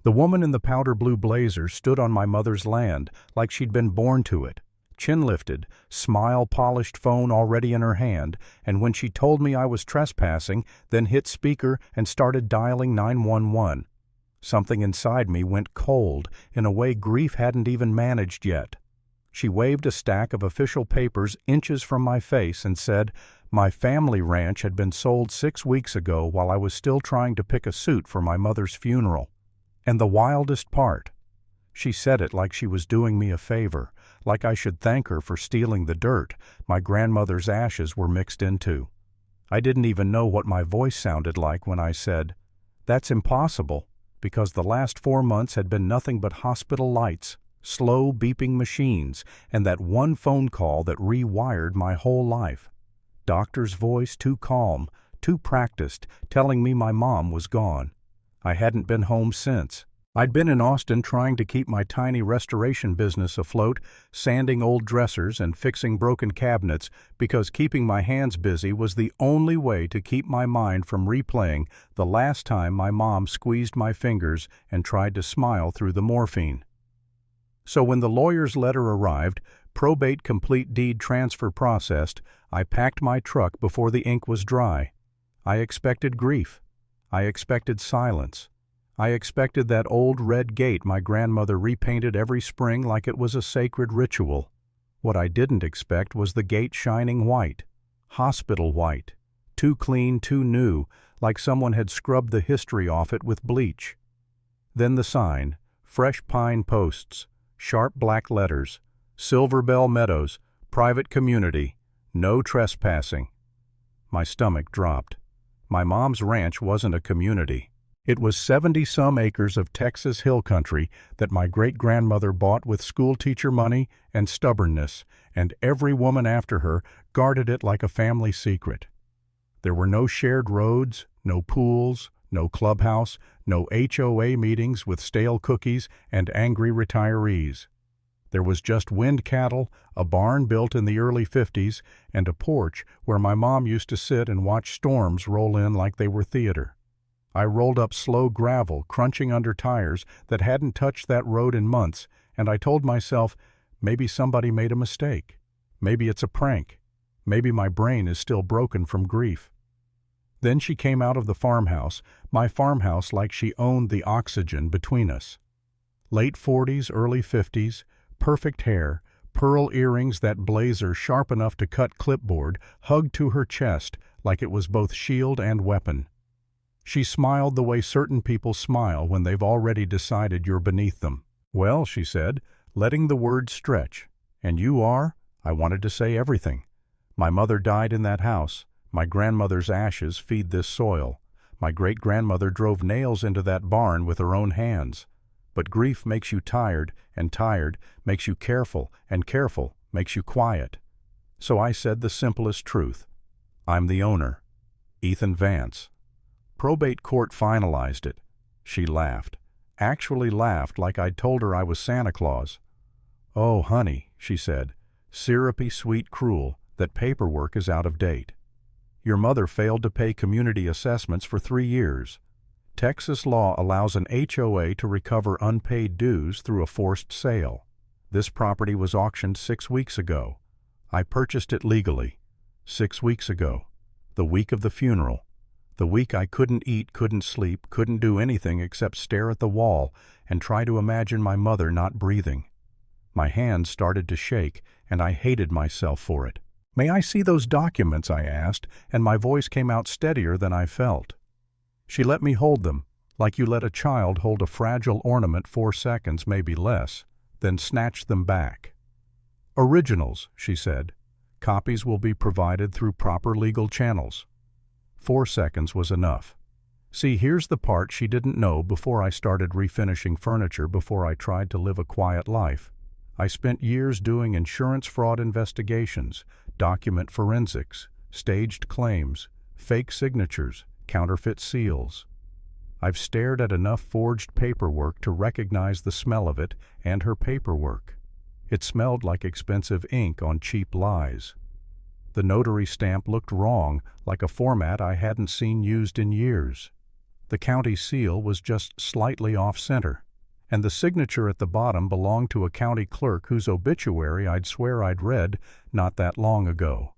The woman in the powder blue blazer stood on my mother's land like she'd been born to it, chin lifted, smile-polished phone already in her hand, and when she told me I was trespassing, then hit speaker and started dialing 911. Something inside me went cold in a way grief hadn't even managed yet. She waved a stack of official papers inches from my face and said, my family ranch had been sold 6 weeks ago while I was still trying to pick a suit for my mother's funeral. And the wildest part, she said it like she was doing me a favor, like I should thank her for stealing the dirt my grandmother's ashes were mixed into. I didn't even know what my voice sounded like when I said, that's impossible, because the last 4 months had been nothing but hospital lights, slow beeping machines, and that one phone call that rewired my whole life. Doctor's voice too calm, too practiced, telling me my mom was gone. I hadn't been home since. I'd been in Austin trying to keep my tiny restoration business afloat, sanding old dressers and fixing broken cabinets, because keeping my hands busy was the only way to keep my mind from replaying the last time my mom squeezed my fingers and tried to smile through the morphine. So when the lawyer's letter arrived, probate complete deed transfer processed, I packed my truck before the ink was dry. I expected grief. I expected silence. I expected that old red gate my grandmother repainted every spring like it was a sacred ritual. What I didn't expect was the gate shining white, hospital white, too clean, too new, like someone had scrubbed the history off it with bleach. Then the sign, fresh pine posts, sharp black letters, Silver Bell Meadows, private community, no trespassing. My stomach dropped. My mom's ranch wasn't a community. It was 70-some acres of Texas hill country that my great-grandmother bought with schoolteacher money and stubbornness, and every woman after her guarded it like a family secret. There were no shared roads, no pools, no clubhouse, no HOA meetings with stale cookies and angry retirees. There was just wind cattle, a barn built in the early 50s, and a porch where my mom used to sit and watch storms roll in like they were theater. I rolled up slow gravel, crunching under tires that hadn't touched that road in months, and I told myself, maybe somebody made a mistake. Maybe it's a prank. Maybe my brain is still broken from grief. Then she came out of the farmhouse, my farmhouse like she owned the oxygen between us. Late 40s, early 50s, perfect hair, pearl earrings, that blazer sharp enough to cut clipboard, hugged to her chest like it was both shield and weapon. She smiled the way certain people smile when they've already decided you're beneath them. Well, she said, letting the words stretch. And you are? I wanted to say everything. My mother died in that house. My grandmother's ashes feed this soil. My great-grandmother drove nails into that barn with her own hands. But grief makes you tired, and tired makes you careful, and careful makes you quiet. So I said the simplest truth. I'm the owner. Ethan Vance. Probate court finalized it. She laughed. Actually laughed like I'd told her I was Santa Claus. Oh, honey, she said, syrupy, sweet, cruel, that paperwork is out of date. Your mother failed to pay community assessments for 3 years. Texas law allows an HOA to recover unpaid dues through a forced sale. This property was auctioned 6 weeks ago. I purchased it legally. 6 weeks ago. The week of the funeral. The week I couldn't eat, couldn't sleep, couldn't do anything except stare at the wall and try to imagine my mother not breathing. My hands started to shake, and I hated myself for it. May I see those documents, I asked, and my voice came out steadier than I felt. She let me hold them, like you let a child hold a fragile ornament 4 seconds, maybe less, then snatched them back. Originals, she said. Copies will be provided through proper legal channels. 4 seconds was enough. See, here's the part she didn't know before I started refinishing furniture before I tried to live a quiet life. I spent years doing insurance fraud investigations, document forensics, staged claims, fake signatures, counterfeit seals. I've stared at enough forged paperwork to recognize the smell of it and her paperwork. It smelled like expensive ink on cheap lies. The notary stamp looked wrong, like a format I hadn't seen used in years. The county seal was just slightly off-center, and the signature at the bottom belonged to a county clerk whose obituary I'd swear I'd read not that long ago.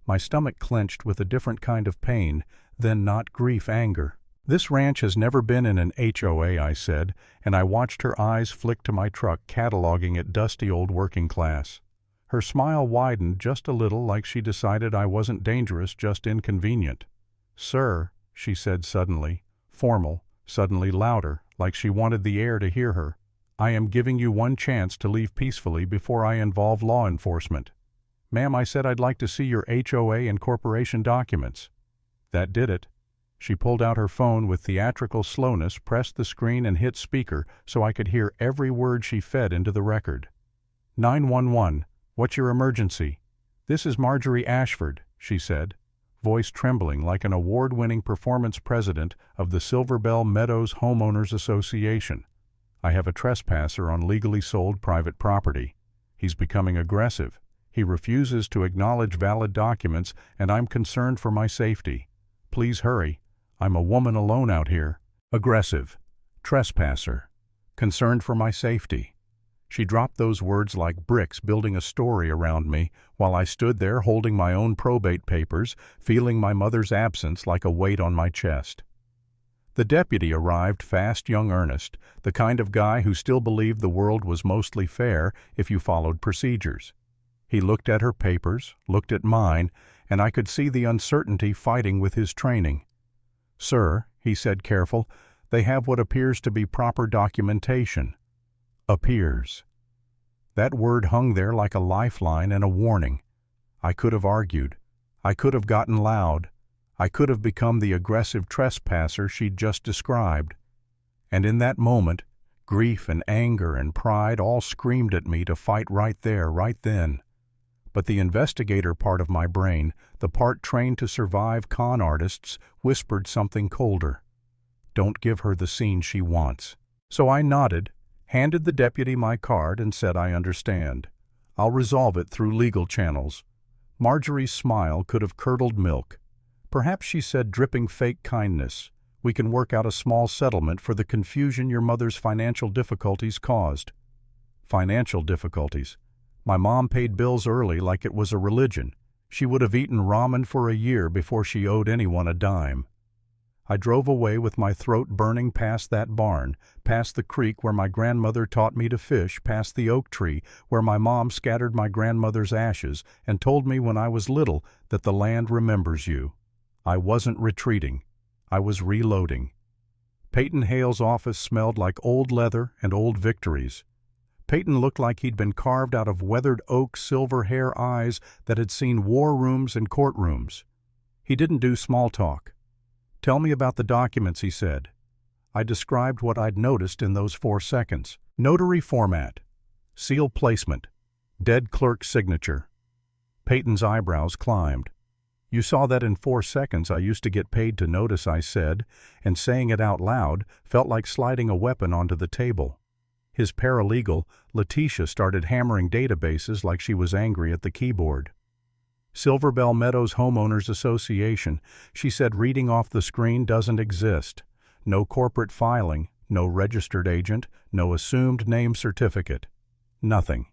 My stomach clenched with a different kind of pain, then not grief, anger. "This ranch has never been in an HOA," I said, and I watched her eyes flick to my truck cataloging it, dusty old working class. Her smile widened just a little, like she decided I wasn't dangerous, just inconvenient. "Sir," she said suddenly, formal, suddenly louder, like she wanted the air to hear her, "I am giving you one chance to leave peacefully before I involve law enforcement." "Ma'am," I said, "I'd like to see your HOA and corporation documents." That did it. She pulled out her phone with theatrical slowness, pressed the screen, and hit speaker so I could hear every word she fed into the record. 911, what's your emergency?" "This is Marjorie Ashford," she said, voice trembling like an award-winning performance president of the Silver Bell Meadows Homeowners Association. "I have a trespasser on legally sold private property. He's becoming aggressive. He refuses to acknowledge valid documents, and I'm concerned for my safety. Please hurry. I'm a woman alone out here." Aggressive. Trespasser. Concerned for my safety. She dropped those words like bricks, building a story around me, while I stood there holding my own probate papers, feeling my mother's absence like a weight on my chest. The deputy arrived fast, young Ernest, the kind of guy who still believed the world was mostly fair if you followed procedures. He looked at her papers, looked at mine, and I could see the uncertainty fighting with his training. "Sir," he said, careful, "they have what appears to be proper documentation." Appears. That word hung there like a lifeline and a warning. I could have argued. I could have gotten loud. I could have become the aggressive trespasser she'd just described. And in that moment, grief and anger and pride all screamed at me to fight right there, right then. But the investigator part of my brain, the part trained to survive con artists, whispered something colder. "Don't give her the scene she wants." So I nodded, handed the deputy my card, and said, "I understand. I'll resolve it through legal channels." Marjorie's smile could have curdled milk. Perhaps she said, dripping fake kindness, "We can work out a small settlement for the confusion your mother's financial difficulties caused." Financial difficulties. My mom paid bills early like it was a religion. She would have eaten ramen for a year before she owed anyone a dime. I drove away with my throat burning, past that barn, past the creek where my grandmother taught me to fish, past the oak tree where my mom scattered my grandmother's ashes and told me when I was little that the land remembers you. I wasn't retreating. I was reloading. Peyton Hale's office smelled like old leather and old victories. Peyton looked like he'd been carved out of weathered oak, silver hair eyes that had seen war rooms and courtrooms. He didn't do small talk. "Tell me about the documents," he said. I described what I'd noticed in those 4 seconds. Notary format. Seal placement. Dead clerk signature. Peyton's eyebrows climbed. "You saw that in 4 seconds. I used to get paid to notice," I said, and saying it out loud felt like sliding a weapon onto the table. His paralegal, Letitia, started hammering databases like she was angry at the keyboard. "Silver Bell Meadows Homeowners Association," she said, reading off the screen, "doesn't exist. No corporate filing, no registered agent, no assumed name certificate. Nothing."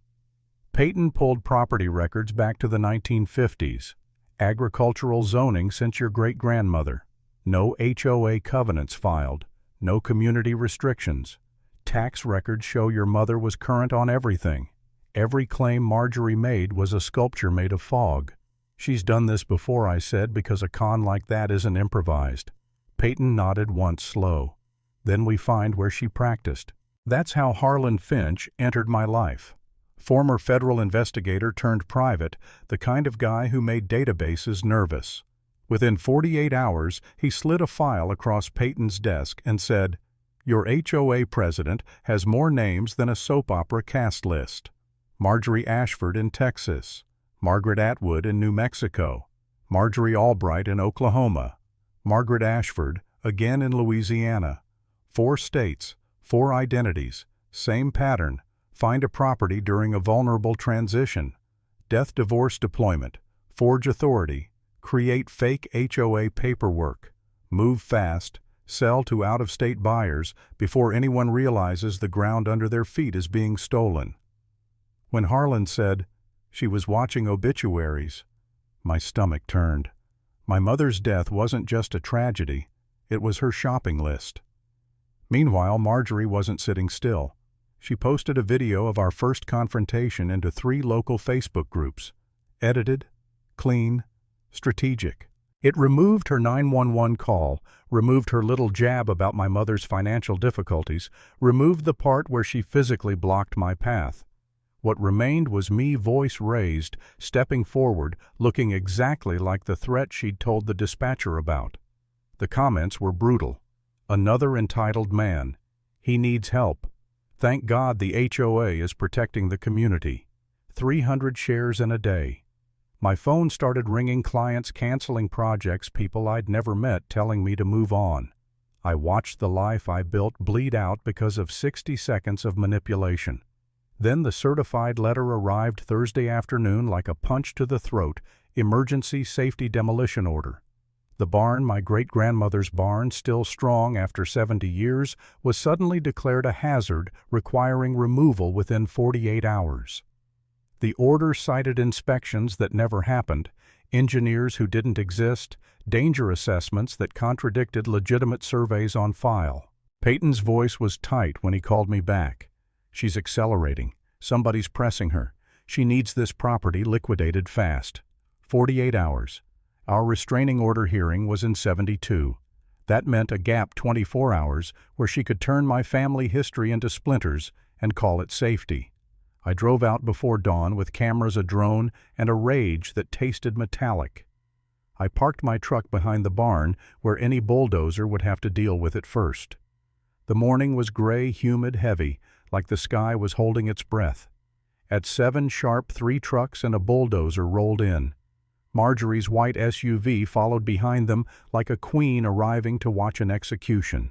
Peyton pulled property records back to the 1950s. Agricultural zoning since your great-grandmother. No HOA covenants filed. No community restrictions. Tax records show your mother was current on everything. Every claim Marjorie made was a sculpture made of fog. "She's done this before," I said, "because a con like that isn't improvised." Peyton nodded once, slow. "Then we find where she practiced." That's how Harlan Finch entered my life. Former federal investigator turned private, the kind of guy who made databases nervous. Within 48 hours, he slid a file across Peyton's desk and said, "Your HOA president has more names than a soap opera cast list. Marjorie Ashford in Texas, Margaret Atwood in New Mexico, Marjorie Albright in Oklahoma, Margaret Ashford again in Louisiana. 4 states, 4 identities, same pattern. Find a property during a vulnerable transition. Death divorce deployment. Forge authority. Create fake HOA paperwork. Move fast. sell to out-of-state buyers before anyone realizes the ground under their feet is being stolen. When Harlan said she was watching obituaries, my stomach turned. My mother's death wasn't just a tragedy, it was her shopping list. Meanwhile, Marjorie wasn't sitting still. She posted a video of our first confrontation into 3 local Facebook groups. Edited, clean, strategic. It removed her 911 call, removed her little jab about my mother's financial difficulties, removed the part where she physically blocked my path. What remained was me, voice raised, stepping forward, looking exactly like the threat she'd told the dispatcher about. The comments were brutal. Another entitled man. He needs help. Thank God the HOA is protecting the community. 300 shares in a day. My phone started ringing, clients canceling projects, people I'd never met telling me to move on. I watched the life I built bleed out because of 60 seconds of manipulation. Then the certified letter arrived Thursday afternoon like a punch to the throat, emergency safety demolition order. The barn, my great-grandmother's barn, still strong after 70 years, was suddenly declared a hazard requiring removal within 48 hours. The order cited inspections that never happened, engineers who didn't exist, danger assessments that contradicted legitimate surveys on file. Peyton's voice was tight when he called me back. She's accelerating. Somebody's pressing her. She needs this property liquidated fast. 48 hours. Our restraining order hearing was in 72. That meant a gap 24 hours where she could turn my family history into splinters and call it safety. I drove out before dawn with cameras, a drone, and a rage that tasted metallic. I parked my truck behind the barn where any bulldozer would have to deal with it first. The morning was gray, humid, heavy, like the sky was holding its breath. At 7 sharp, 3 trucks and a bulldozer rolled in. Marjorie's white SUV followed behind them like a queen arriving to watch an execution.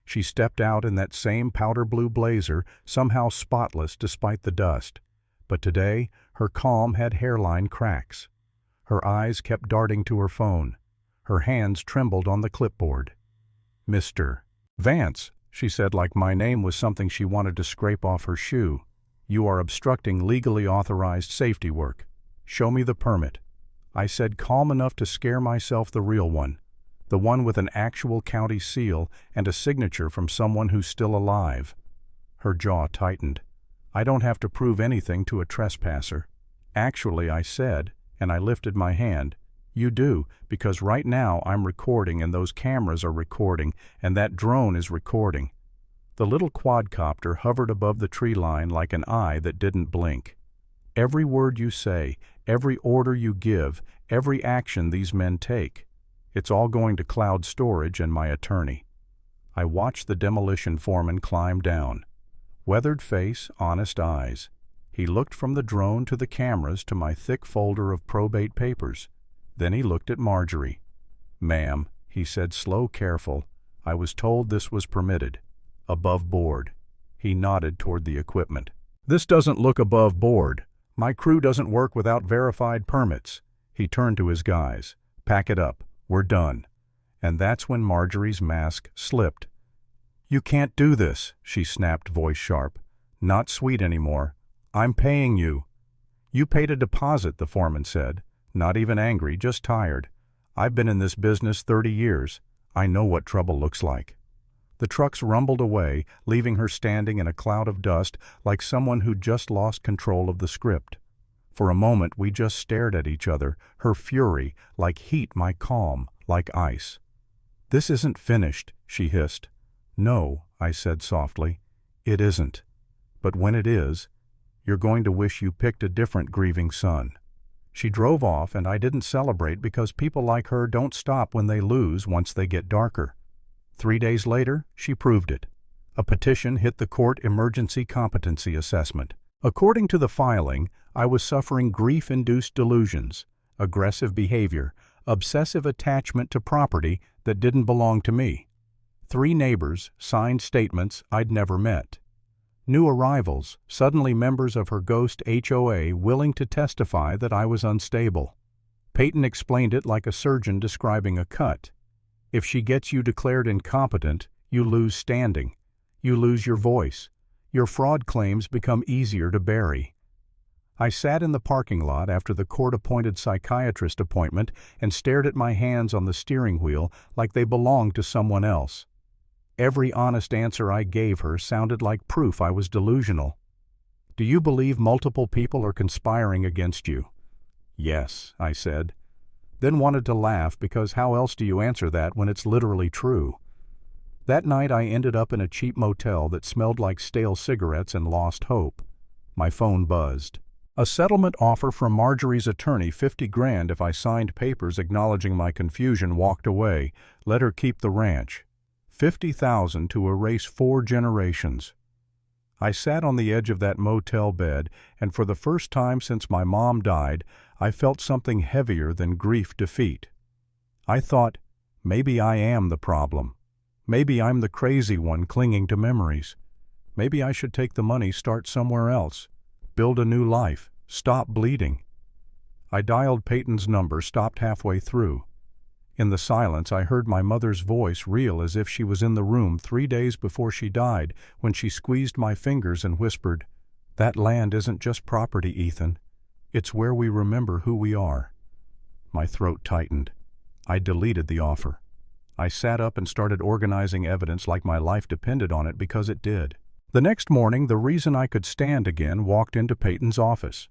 She stepped out in that same powder blue blazer, somehow spotless despite the dust. But today, her calm had hairline cracks. Her eyes kept darting to her phone. Her hands trembled on the clipboard. "Mr. Vance," she said like my name was something she wanted to scrape off her shoe. "You are obstructing legally authorized safety work. Show me the permit." I said, calm enough to scare myself, the real one. The one with an actual county seal and a signature from someone who's still alive. Her jaw tightened. "I don't have to prove anything to a trespasser." "Actually," I said, and I lifted my hand. "You do, because right now I'm recording and those cameras are recording and that drone is recording." The little quadcopter hovered above the tree line like an eye that didn't blink. "Every word you say, every order you give, every action these men take, it's all going to cloud storage and my attorney." I watched the demolition foreman climb down. Weathered face, honest eyes. He looked from the drone to the cameras to my thick folder of probate papers. Then he looked at Marjorie. "Ma'am," he said, slow, careful, "I was told this was permitted. Above board." He nodded toward the equipment. "This doesn't look above board. My crew doesn't work without verified permits." He turned to his guys. "Pack it up. We're done." And that's when Marjorie's mask slipped. "You can't do this," she snapped, voice sharp. "Not sweet anymore. I'm paying you." "You paid a deposit," the foreman said. Not even angry, just tired. "I've been in this business 30 years. I know what trouble looks like." The trucks rumbled away, leaving her standing in a cloud of dust like someone who'd just lost control of the script. For a moment we just stared at each other, her fury like heat, my calm like ice. "This isn't finished," she hissed. "No," I said softly, "it isn't. But when it is, you're going to wish you picked a different grieving son." She drove off, and I didn't celebrate because people like her don't stop when they lose once they get darker. 3 days later, she proved it. A petition hit the court emergency competency assessment. According to the filing, I was suffering grief-induced delusions, aggressive behavior, obsessive attachment to property that didn't belong to me. 3 neighbors signed statements I'd never met. New arrivals, suddenly members of her ghost HOA willing to testify that I was unstable. Peyton explained it like a surgeon describing a cut. If she gets you declared incompetent, you lose standing. You lose your voice. Your fraud claims become easier to bury. I sat in the parking lot after the court-appointed psychiatrist appointment and stared at my hands on the steering wheel like they belonged to someone else. Every honest answer I gave her sounded like proof I was delusional. Do you believe multiple people are conspiring against you? Yes, I said. Then wanted to laugh because how else do you answer that when it's literally true? That night I ended up in a cheap motel that smelled like stale cigarettes and lost hope. My phone buzzed. A settlement offer from Marjorie's attorney, $50,000 if I signed papers acknowledging my confusion, walked away, let her keep the ranch. $50,000 to erase 4 generations. I sat on the edge of that motel bed, and for the first time since my mom died, I felt something heavier than grief defeat. I thought, maybe I am the problem. Maybe I'm the crazy one clinging to memories. Maybe I should take the money, start somewhere else. Build a new life. Stop bleeding. I dialed Peyton's number, stopped halfway through. In the silence, I heard my mother's voice, real as if she was in the room 3 days before she died, when she squeezed my fingers and whispered, "That land isn't just property, Ethan. It's where we remember who we are." My throat tightened. I deleted the offer. I sat up and started organizing evidence like my life depended on it, because it did. The next morning, the reason I could stand again walked into Peyton's office.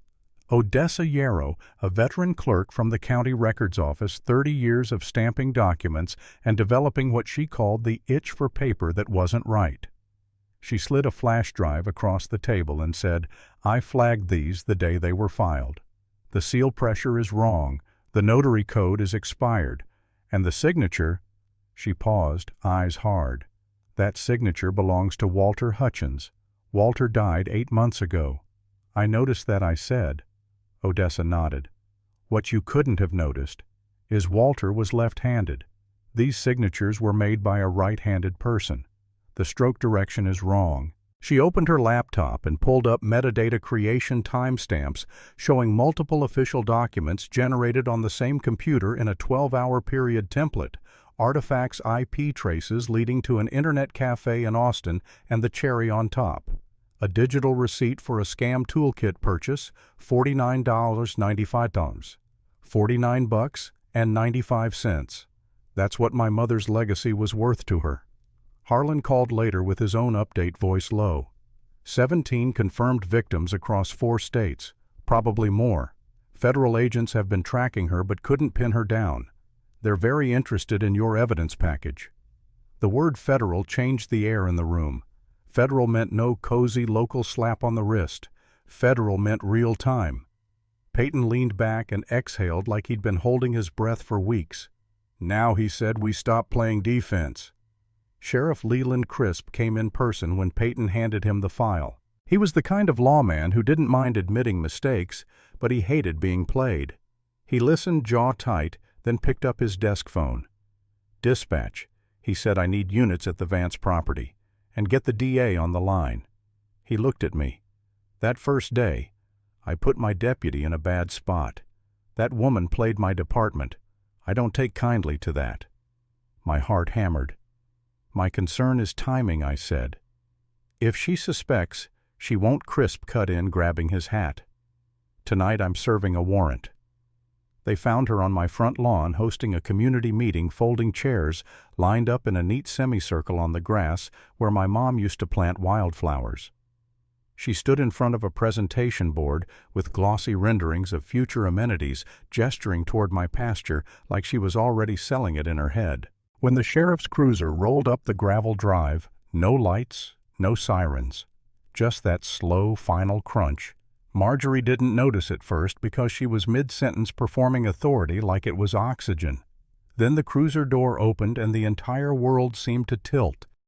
Odessa Yarrow, a veteran clerk from the county records office, 30 years of stamping documents and developing what she called the itch for paper that wasn't right. She slid a flash drive across the table and said, "I flagged these the day they were filed. The seal pressure is wrong, the notary code is expired, and the signature—" She paused, eyes hard. "That signature belongs to Walter Hutchins. Walter died 8 months ago." "I noticed that," I said. Odessa nodded. "What you couldn't have noticed is Walter was left-handed. These signatures were made by a right-handed person. The stroke direction is wrong." She opened her laptop and pulled up metadata creation timestamps showing multiple official documents generated on the same computer in a 12-hour period template, artifacts IP traces leading to an internet cafe in Austin, and the cherry on top. A digital receipt for a scam toolkit purchase, $49.95. $49.95. That's what my mother's legacy was worth to her. Harlan called later with his own update, voice low. 17 confirmed victims across 4 states, probably more. Federal agents have been tracking her but couldn't pin her down. They're very interested in your evidence package. The word federal changed the air in the room. Federal meant no cozy local slap on the wrist. Federal meant real time. Peyton leaned back and exhaled like he'd been holding his breath for weeks. "Now," he said, "we stop playing defense." Sheriff Leland Crisp came in person when Peyton handed him the file. He was the kind of lawman who didn't mind admitting mistakes, but he hated being played. He listened, jaw tight, then picked up his desk phone. "Dispatch," he said, "I need units at the Vance property, and get the DA on the line." He looked at me. That first day, I put my deputy in a bad spot. That woman played my department. I don't take kindly to that. My heart hammered. "My concern is timing," I said. "If she suspects, she won't." Crisp cut in, grabbing his hat. "Tonight I'm serving a warrant." They found her on my front lawn hosting a community meeting, folding chairs lined up in a neat semicircle on the grass where my mom used to plant wildflowers. She stood in front of a presentation board with glossy renderings of future amenities, gesturing toward my pasture like she was already selling it in her head. When the sheriff's cruiser rolled up the gravel drive, no lights, no sirens, just that slow, final crunch. Marjorie didn't notice at first because she was mid-sentence performing authority like it was oxygen. Then the cruiser door opened and the entire world seemed to tilt,